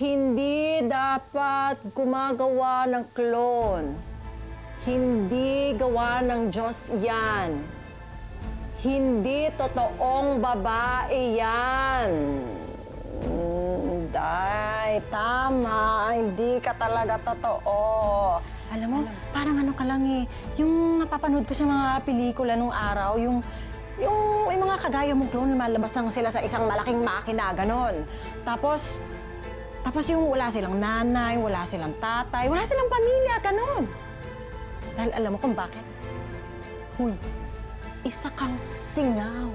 Hindi dapat gumagawa ng clone. Hindi gawa ng Diyos yan. Hindi totoong babae yan. Day, tama. Hindi ka talaga totoo. Alam mo, parang ano ka lang eh. Yung napapanood ko sa mga pelikula nung araw, yung mga kagaya mong clone, malabas lang sila sa isang malaking makina, ganon. Tapos yung wala silang nanay, wala silang tatay, wala silang pamilya, ganon. Dahil alam mo kung bakit? Huy, isa kang singaw.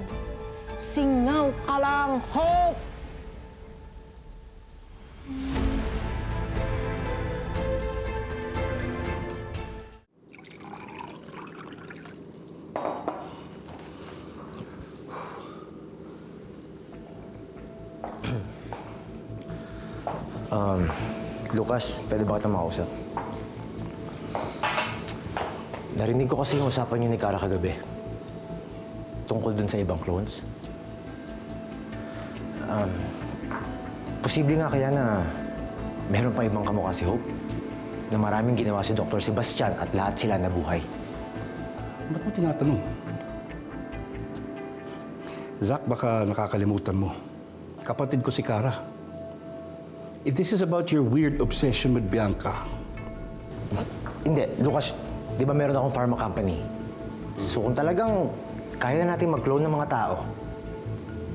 Singaw ka lang, Hope! Lucas, pwede ba kita makausap? Narinig ko kasi yung usapan niyo ni Kara kagabi. Tungkol dun sa ibang clones. Posible nga kaya na meron pa ibang kamukha si Hope? Na maraming ginawa si Dr. Sebastian at lahat sila nabuhay. Ba't mo tinatanong? Zach, baka nakakalimutan mo. Kapatid ko si Kara. If this is about your weird obsession with Bianca... Hindi, Lucas, di ba meron akong pharma company? So kung talagang kaya na natin mag-clone ng mga tao,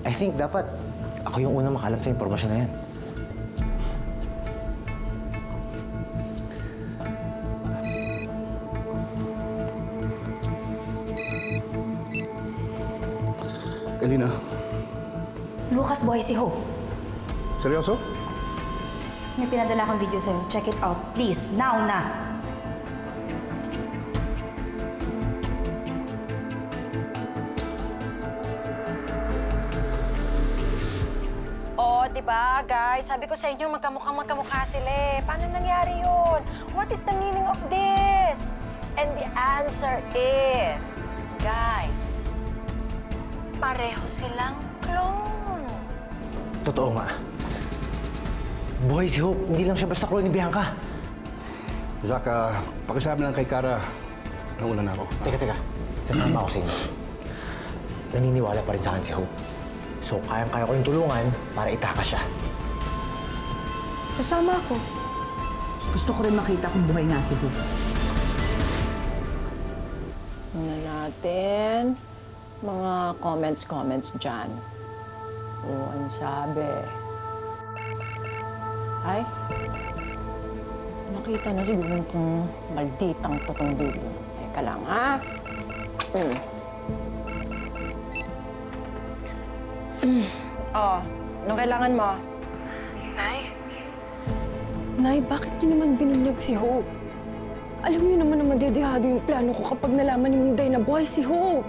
I think dapat ako yung unang makalam sa impormasyon na yan. Elena, Lucas, buhay si Hope. seryoso? May pinadala akong video sa'yo. Check it out, please. Now na! Oh, di ba, guys? Sabi ko sa inyo, magkamukha sila eh. Paano nangyari yun? What is the meaning of this? And the answer is, guys, pareho silang clone. Totoo nga. Buhay si Hope, hindi lang siya basta clone ni Bianca. Zach, pakisabi lang kay Kara. Nauna na ako. Teka. Sasama ako sa inyo. Naniniwala pa rin sa akin si Hope. So, kayang-kaya ko yung tulungan para itakas siya. Kasama ako. Gusto ko rin makita kung buhay nga si Hope. Ano natin? Mga comments dyan. Oo, ano sabi? Ay, nakita na siguro itong malditang totong dulo. Teka lang, ha? Oh, anong kailangan mo? Nay, bakit niyo naman binunyag si Hope? Alam niyo naman na madedehado yung plano ko kapag nalaman ni Minday na buhay si Hope.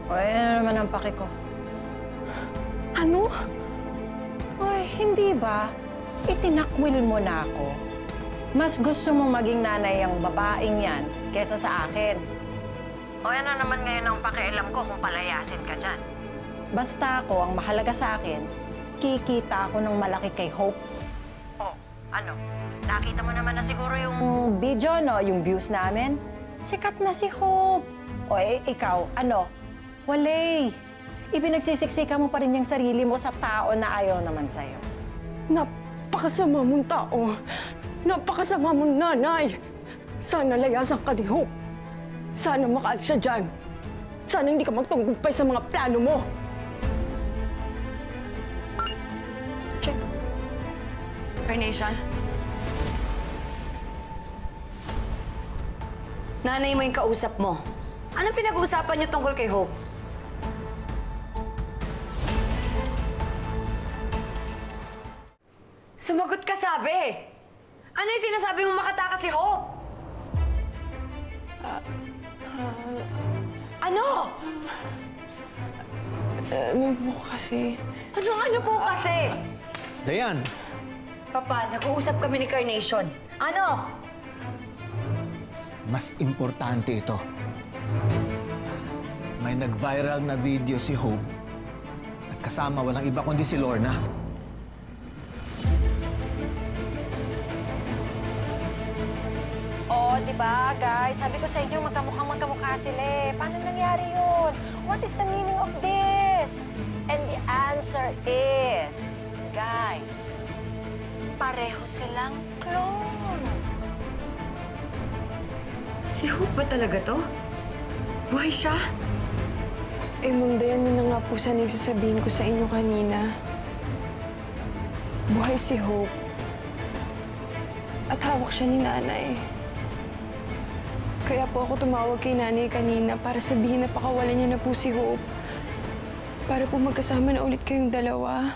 O, ano naman ang pake ko? Ano? Ay, hindi ba? Itinakwil mo na ako. Mas gusto mong maging nanay ang babaeng yan kesa sa akin. O ano naman ngayon ang pakialam ko kung palayasin ka dyan? Basta ako, ang mahalaga sa akin, kikita ako ng malaki kay Hope. O, ano? Nakita mo naman na siguro yung video, no? Yung views namin. Sikat na si Hope. O, ikaw, ano? Walay. Ipinagsisiksika mo pa rin yung sarili mo sa tao na ayaw naman sa'yo. Napakasama mong tao. Napakasama mong nanay. Sana layasan ka ni Hope. Sana makaalis siya dyan. Sana hindi ka magtunggumpay sa mga plano mo. Check. Carnation? Nanay mo yung kausap mo. Anong pinag-uusapan niyo tungkol kay Hope? Sumagot ka, sabi! Ano yung sinasabi mong makatakas si Hope? Ano? Ano po kasi? Ano po kasi? Dayan, Papa, nag-uusap kami ni Carnation. Ano? mas importante ito. May nag-viral na video si Hope at kasama walang iba kundi si Lorna. di ba, guys? Sabi ko sa inyo, magkamukha sila eh. Paano nangyari yun? What is the meaning of this? And the answer is, guys, pareho silang clone. Si Hope ba talaga to? Buhay siya? Eh, Ma'am Dayan, yun na nga po sana yung sasabihin ko sa inyo kanina. Buhay si Hope. At hawak siya ni Nanay. Kaya po ako tumawag kay Nanay kanina para sabihin na pakawalan niya na po si Hope. Para po magkasama na ulit kayong dalawa.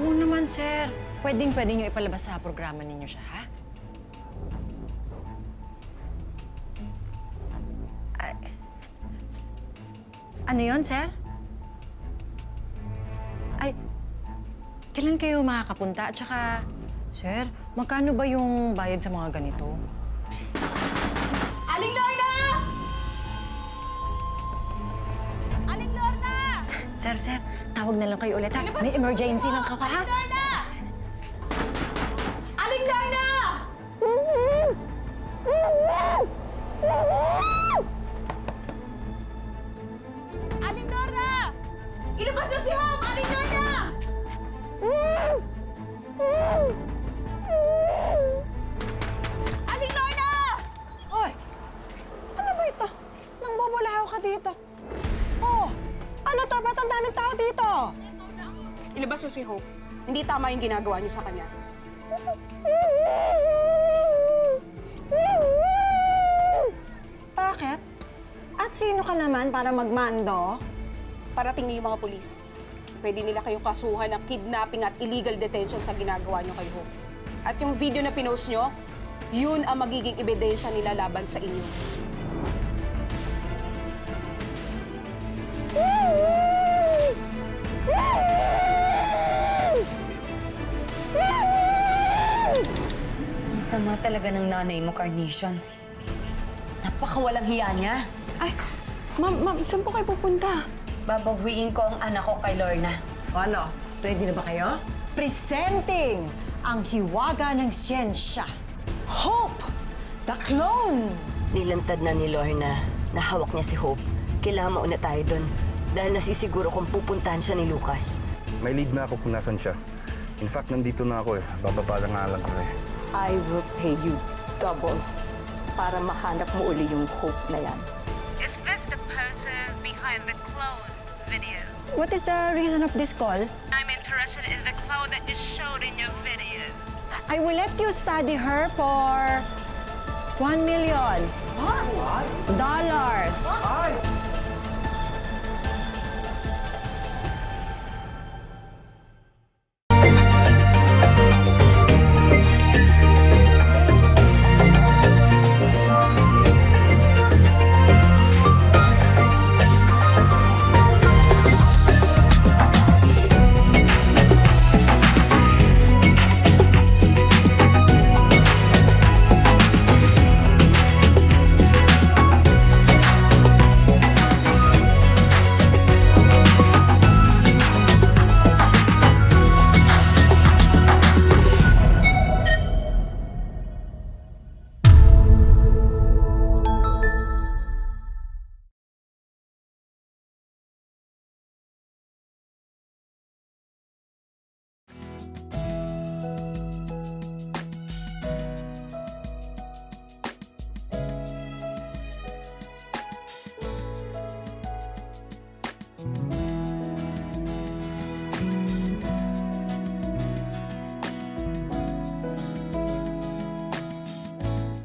Oo naman, sir. Pwede niyo ipalabas sa programa ninyo siya, ha? Ay. Ano yon, sir? Ay, kailan kayo makakapunta? At saka, sir, magkano ba yung bayad sa mga ganito? Aling Lorna! Aling Lorna! Sir, tawag na lang kayo ulit, ha? May emergency lang ka, ha? Aling Lorna! Aling Lorna! Ilabas na si Hope! Aling Lorna! Aling Lorna! Hoy! Ano ba ito? Nang bubulahaw ka dito. Oh! Ano to? Ba't ang daming tao dito? Ilabas niyo si Hope. Hindi tama yung ginagawa niyo sa kanya. Bakit? At sino ka naman para magmando? Parating na yung mga pulis. Pwede nila kayong kasuhan ng kidnapping at illegal detention sa ginagawa niyo kay Hope. At yung video na pinost niyo, yun ang magiging ebidensya nila laban sa inyo. Ang sama talaga ng nanay mo, Carnation. Napakawalang hiya niya. Ay, ma'am, saan po kayo pupunta? Babawiin ko ang anak ko kay Lorna. O ano? Ready na ba kayo? Presenting ang hiwaga ng siyensya. Hope! The clone! Nilantad na ni Lorna na hawak niya si Hope. Kailangan mauna tayo doon dahil nasisiguro kung pupuntahan siya ni Lucas. May lead na ako kung nasan siya. In fact, nandito na ako eh. Bababa lang nga lang ako eh. I will pay you double para mahanap mo uli yung Hope na yan. Is this the person behind the clone video? What is the reason of this call? I'm interested in the clone that you showed in your video. I will let you study her for $1 million. Dollars.